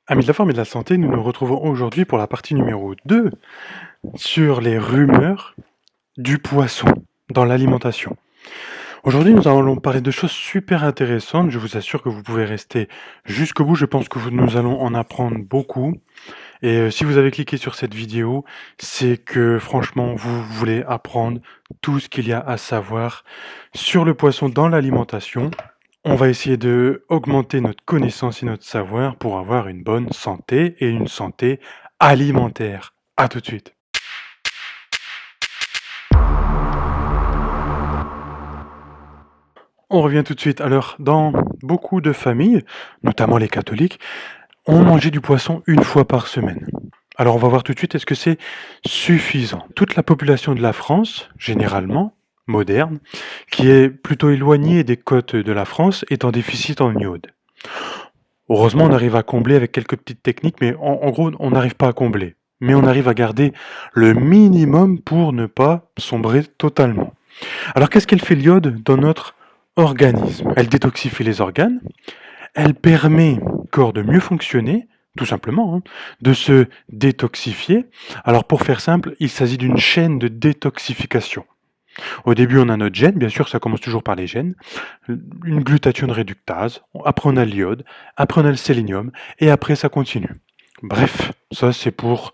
Amis de la forme et de la santé, nous nous retrouvons aujourd'hui pour la partie numéro 2 sur les rumeurs du poisson dans l'alimentation. Aujourd'hui, nous allons parler de choses super intéressantes. Je vous assure que vous pouvez rester jusqu'au bout. Je pense que nous allons en apprendre beaucoup. Et si vous avez cliqué sur cette vidéo, c'est que franchement, vous voulez apprendre tout ce qu'il y a à savoir sur le poisson dans l'alimentation. On va essayer de augmenter notre connaissance et notre savoir pour avoir une bonne santé et une santé alimentaire. À tout de suite. On revient tout de suite. Alors, dans beaucoup de familles, notamment les catholiques, on mangeait du poisson une fois par semaine. Alors, on va voir tout de suite, est-ce que c'est suffisant? Toute la population de la France, généralement, moderne, qui est plutôt éloignée des côtes de la France, est en déficit en iode. Heureusement, on arrive à combler avec quelques petites techniques, mais en gros, on n'arrive pas à combler. Mais on arrive à garder le minimum pour ne pas sombrer totalement. Alors, qu'est-ce qu'elle fait l'iode dans notre organisme? Elle détoxifie les organes, elle permet au corps de mieux fonctionner, tout simplement, hein, de se détoxifier. Alors, pour faire simple, il s'agit d'une chaîne de détoxification. Au début, on a notre gène, bien sûr, ça commence toujours par les gènes, une glutathione réductase, après on a l'iode, après on a le sélénium, et après ça continue. Bref, ça c'est pour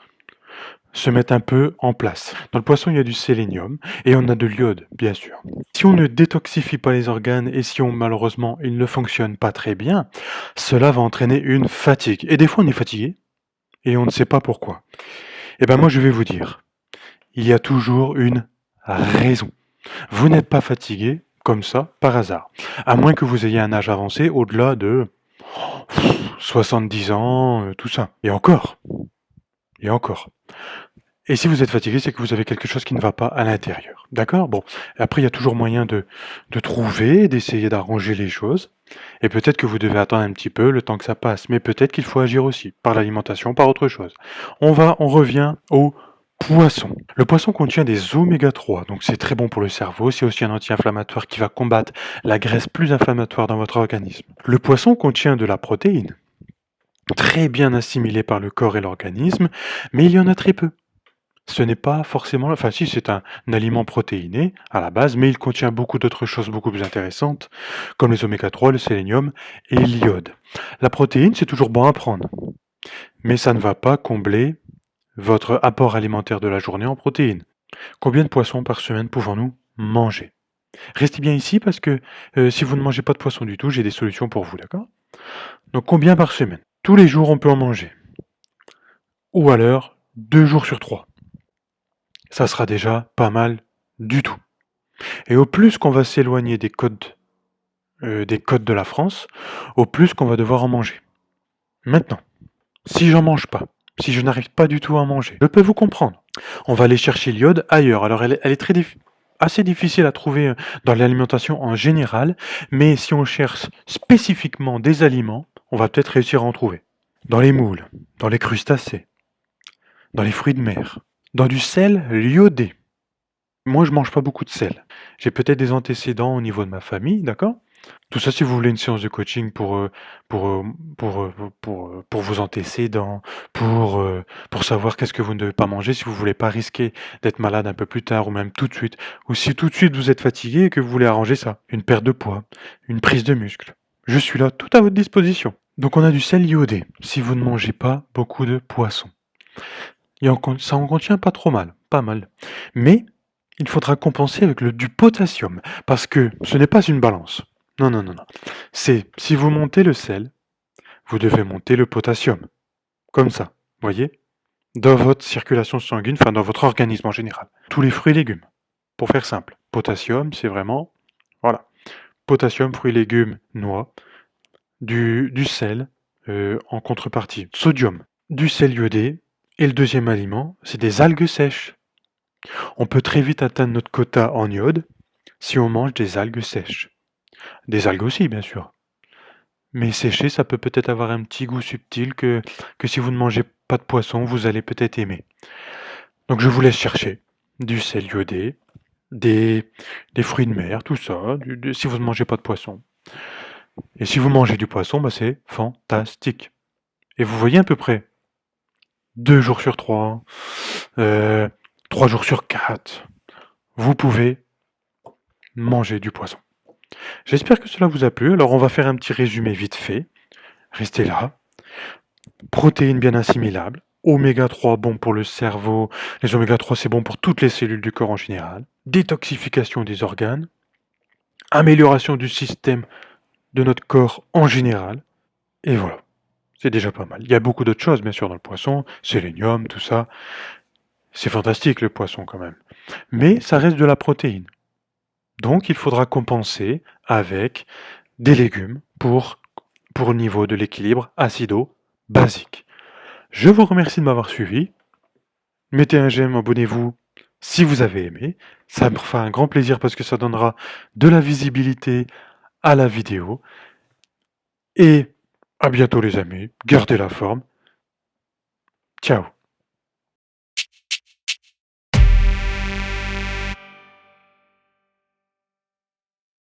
se mettre un peu en place. Dans le poisson, il y a du sélénium, et on a de l'iode, bien sûr. Si on ne détoxifie pas les organes, et si malheureusement, ils ne fonctionnent pas très bien, cela va entraîner une fatigue. Et des fois, on est fatigué, et on ne sait pas pourquoi. Eh bien moi, je vais vous dire, il y a toujours une raison. Vous n'êtes pas fatigué comme ça par hasard, à moins que vous ayez un âge avancé au-delà de 70 ans, tout ça. Et encore. Et encore. Et si vous êtes fatigué, c'est que vous avez quelque chose qui ne va pas à l'intérieur. D'accord? Bon. Après, il y a toujours moyen de trouver, d'essayer d'arranger les choses. Et peut-être que vous devez attendre un petit peu le temps que ça passe. Mais peut-être qu'il faut agir aussi, par l'alimentation, par autre chose. On revient au poisson. Le poisson contient des oméga 3, donc c'est très bon pour le cerveau. C'est aussi un anti-inflammatoire qui va combattre la graisse plus inflammatoire dans votre organisme. Le poisson contient de la protéine, très bien assimilée par le corps et l'organisme, mais il y en a très peu. Ce n'est pas forcément, enfin si, c'est un aliment protéiné à la base, mais il contient beaucoup d'autres choses beaucoup plus intéressantes, comme les oméga 3, le sélénium et l'iode. La protéine, c'est toujours bon à prendre, mais ça ne va pas combler votre apport alimentaire de la journée en protéines. Combien de poissons par semaine pouvons-nous manger? Restez bien ici parce que si vous ne mangez pas de poisson du tout, j'ai des solutions pour vous, d'accord? Donc combien par semaine? Tous les jours, on peut en manger. Ou alors, 2 jours sur 3. Ça sera déjà pas mal du tout. Et au plus qu'on va s'éloigner des côtes de la France, au plus qu'on va devoir en manger. Maintenant, si j'en mange pas, si je n'arrive pas du tout à en manger, je peux vous comprendre. On va aller chercher l'iode ailleurs. Alors elle est assez difficile à trouver dans l'alimentation en général, mais si on cherche spécifiquement des aliments, on va peut-être réussir à en trouver. Dans les moules, dans les crustacés, dans les fruits de mer, dans du sel iodé. Moi, je mange pas beaucoup de sel. J'ai peut-être des antécédents au niveau de ma famille, d'accord? Tout ça, si vous voulez une séance de coaching pour, pour vos antécédents, pour savoir qu'est-ce que vous ne devez pas manger, si vous voulez pas risquer d'être malade un peu plus tard ou même tout de suite, ou si tout de suite vous êtes fatigué et que vous voulez arranger ça, une perte de poids, une prise de muscle. Je suis là, tout à votre disposition. Donc on a du sel iodé, si vous ne mangez pas beaucoup de poissons. Ça en contient pas trop mal, pas mal. Mais il faudra compenser avec du potassium, parce que ce n'est pas une balance. Non, non, non, non. C'est, si vous montez le sel, vous devez monter le potassium. Comme ça, voyez? Dans votre circulation sanguine, enfin dans votre organisme en général. Tous les fruits et légumes, pour faire simple. Potassium, c'est vraiment, voilà. Potassium, fruits et légumes, noix. Du sel, en contrepartie. Sodium, du sel iodé. Et le deuxième aliment, c'est des algues sèches. On peut très vite atteindre notre quota en iode si on mange des algues sèches. Des algues aussi, bien sûr. Mais séchées, ça peut peut-être avoir un petit goût subtil que si vous ne mangez pas de poisson, vous allez peut-être aimer. Donc je vous laisse chercher du sel iodé, des fruits de mer, tout ça, si vous ne mangez pas de poisson. Et si vous mangez du poisson, bah c'est fantastique. Et vous voyez à peu près 2 jours sur 3, 3 jours sur 4, vous pouvez manger du poisson. J'espère que cela vous a plu. Alors on va faire un petit résumé vite fait. Restez là. Protéines bien assimilables. Oméga 3 bon pour le cerveau. Les oméga 3 c'est bon pour toutes les cellules du corps en général. Détoxification des organes. Amélioration du système de notre corps en général. Et voilà. C'est déjà pas mal. Il y a beaucoup d'autres choses bien sûr dans le poisson. Sélénium, tout ça. C'est fantastique le poisson quand même. Mais ça reste de la protéine. Donc il faudra compenser avec des légumes pour au niveau de l'équilibre acido-basique. Je vous remercie de m'avoir suivi. Mettez un j'aime, abonnez-vous si vous avez aimé. Ça me fera un grand plaisir parce que ça donnera de la visibilité à la vidéo. Et à bientôt les amis. Gardez la forme. Ciao.